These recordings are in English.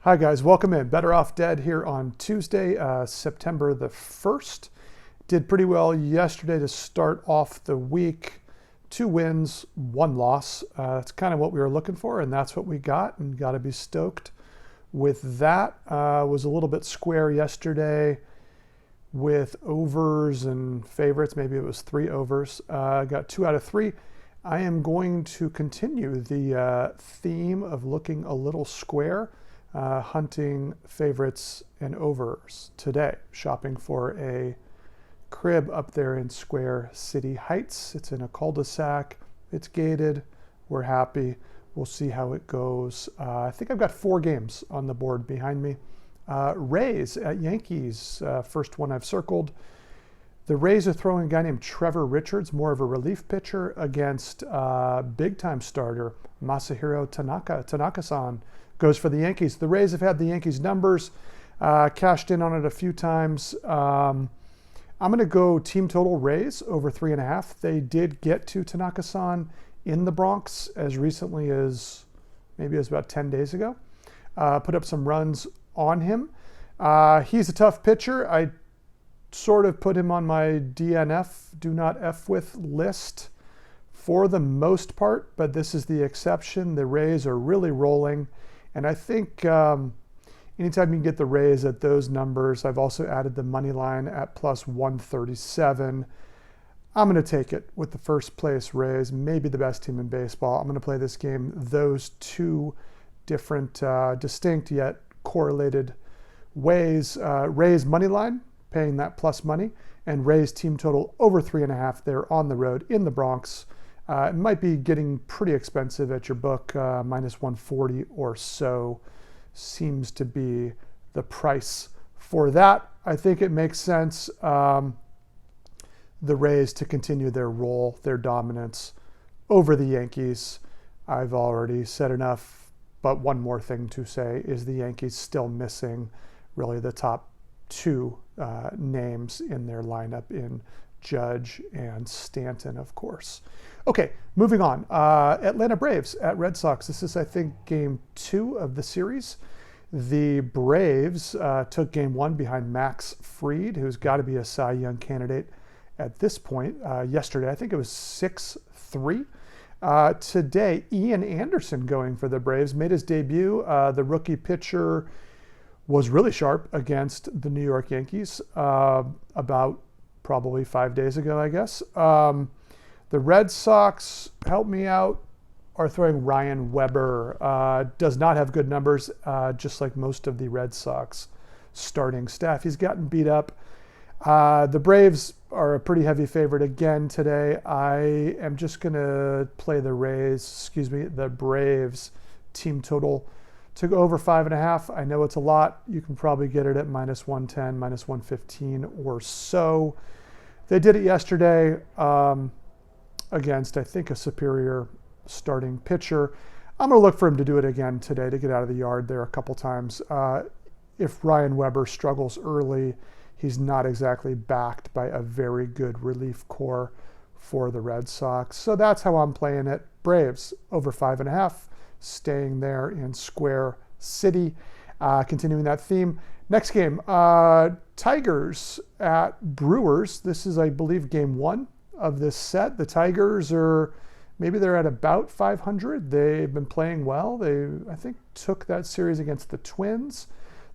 Hi guys, welcome in. Better Off Dead here on Tuesday, September the 1st. Did pretty well yesterday to start off the week. 2 wins, 1 loss. That's kind of what we were looking for, and that's what we got, and got to be stoked with that. Was a little bit square yesterday with overs and favorites. Maybe it was 3 overs. Got 2 out of 3. I am going to continue the theme of looking a little square. Hunting favorites and overs today. Shopping for a crib up there in Square City Heights. It's in a cul-de-sac. It's gated. We're happy. We'll see how it goes. I think I've got 4 games on the board behind me. Rays at Yankees. First one I've circled. The Rays are throwing a guy named Trevor Richards, more of a relief pitcher, against big-time starter Masahiro Tanaka. Tanaka-san goes for the Yankees. The Rays have had the Yankees numbers, cashed in on it a few times. I'm going to go team total Rays over 3.5. They did get to Tanaka-san in the Bronx as recently as maybe it was about 10 days ago. Put up some runs on him. He's a tough pitcher. I sort of put him on my DNF, do not F with list for the most part, but this is the exception. The Rays are really rolling. And I think anytime you can get the Rays at those numbers, I've also added the money line at plus 137. I'm going to take it with the first place Rays, maybe the best team in baseball. I'm going to play this game those 2 different, distinct yet correlated ways. Rays money line, paying that plus money, and Rays team total over 3.5. They're on the road in the Bronx. It might be getting pretty expensive at your book, minus 140 or so seems to be the price for that. I think it makes sense. The Rays to continue their role, their dominance over the Yankees. I've already said enough, but one more thing to say is the Yankees still missing really the top 2 names in their lineup in Judge and Stanton, of course. Okay, moving on. Atlanta Braves at Red Sox. This is, I think, game 2 of the series. The Braves took game 1 behind Max Fried, who's got to be a Cy Young candidate at this point. Yesterday, I think it was 6-3. Today, Ian Anderson going for the Braves, made his debut. The rookie pitcher was really sharp against the New York Yankees about probably 5 days ago, I guess. The Red Sox, help me out, are throwing Ryan Weber. Does not have good numbers, just like most of the Red Sox starting staff. He's gotten beat up. The Braves are a pretty heavy favorite again today. I am just going to play the Braves team total to go over 5.5. I know it's a lot. You can probably get it at minus 110, minus 115 or so. They did it yesterday against, I think, a superior starting pitcher. I'm going to look for him to do it again today to get out of the yard there a couple times. If Ryan Weber struggles early, he's not exactly backed by a very good relief core for the Red Sox. So that's how I'm playing it. Braves over 5.5, staying there in Square City. Continuing that theme. Next game, Tigers at Brewers. This is, I believe, game 1 of this set. The Tigers they're at about 500. They've been playing well. They, I think, took that series against the Twins.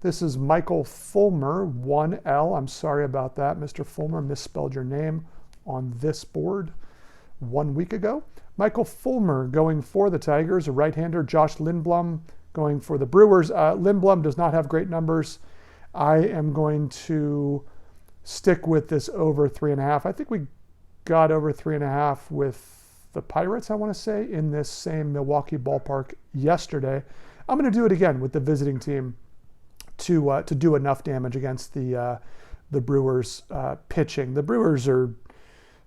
This is Michael Fulmer, 1L. I'm sorry about that. Mr. Fulmer, misspelled your name on this board 1 week ago. Michael Fulmer going for the Tigers, a right-hander. Josh Lindblom going for the Brewers. Lindblom does not have great numbers. I am going to stick with this over 3.5. I think we got over 3.5 with the Pirates, I want to say, in this same Milwaukee ballpark yesterday. I'm going to do it again with the visiting team to do enough damage against the Brewers pitching. The Brewers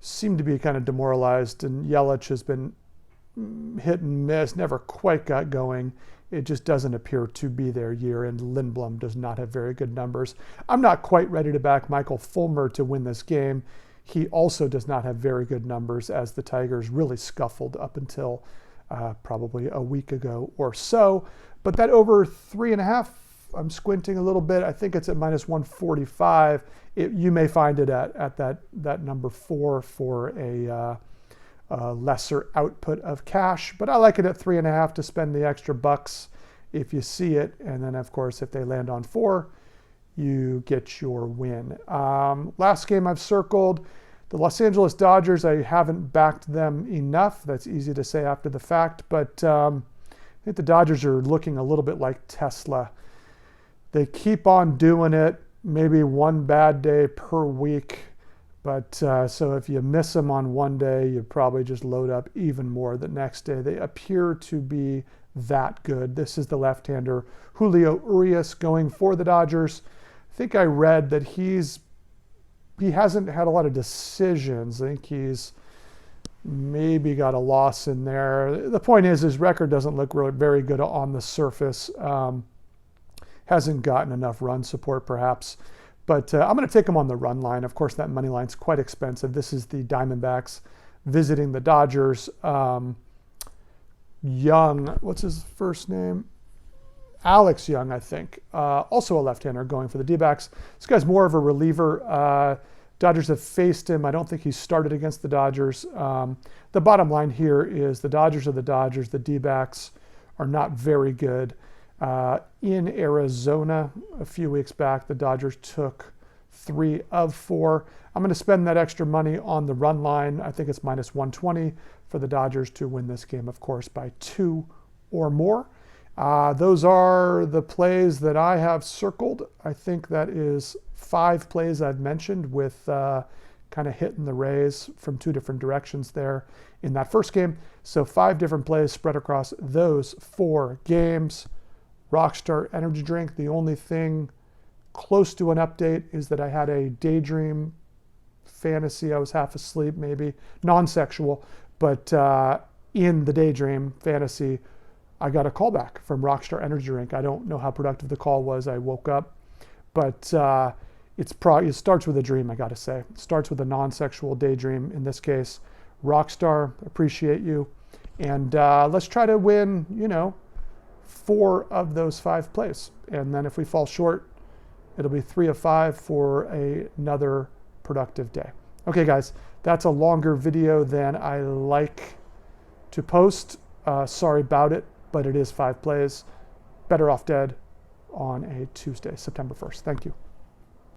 seem to be kind of demoralized, and Yelich has been hit and miss, never quite got going. It just doesn't appear to be their year, and Lindblom does not have very good numbers. I'm not quite ready to back Michael Fulmer to win this game. He also does not have very good numbers, as the Tigers really scuffled up until probably a week ago or so. But that over 3.5 I'm squinting a little bit. I think it's at minus 145. You may find it at that number 4 for a lesser output of cash, but I like it at 3.5 to spend the extra bucks if you see it. And then of course, if they land on 4, you get your win. Last game I've circled, the Los Angeles Dodgers. I haven't backed them enough. That's easy to say after the fact, but I think the Dodgers are looking a little bit like Tesla. They keep on doing it, maybe one bad day per week. But so if you miss them on one day, you probably just load up even more the next day. They appear to be that good. This is the left-hander Julio Urias going for the Dodgers. I think I read that he hasn't had a lot of decisions. I think he's maybe got a loss in there. The point is his record doesn't look really very good on the surface. Hasn't gotten enough run support perhaps. But I'm going to take him on the run line. Of course, that money line's quite expensive. This is the Diamondbacks visiting the Dodgers. Young, what's his first name? Alex Young, I think. Also a left-hander going for the D-backs. This guy's more of a reliever. Dodgers have faced him. I don't think he's started against the Dodgers. The bottom line here is the Dodgers are the Dodgers. The D-backs are not very good. In Arizona a few weeks back, the Dodgers took 3 of 4. I'm going to spend that extra money on the run line. I think it's minus 120 for the Dodgers to win this game, of course, by 2 or more. Those are the plays that I have circled. I think that is 5 plays I've mentioned with kind of hitting the Rays from 2 different directions there in that first game. So 5 different plays spread across those 4 games. Rockstar Energy Drink. The only thing close to an update is that I had a daydream fantasy. I was half asleep, maybe non-sexual, but in the daydream fantasy, I got a call back from Rockstar Energy Drink. I don't know how productive the call was. I woke up, but it starts with a dream, I got to say. It starts with a non-sexual daydream in this case. Rockstar, appreciate you. And let's try to win, 4 of those 5 plays. And then if we fall short, it'll be 3 of 5 for another productive day. Okay, guys, that's a longer video than I like to post. Sorry about it, but it is 5 plays. Better off dead on a Tuesday, September 1st. Thank you.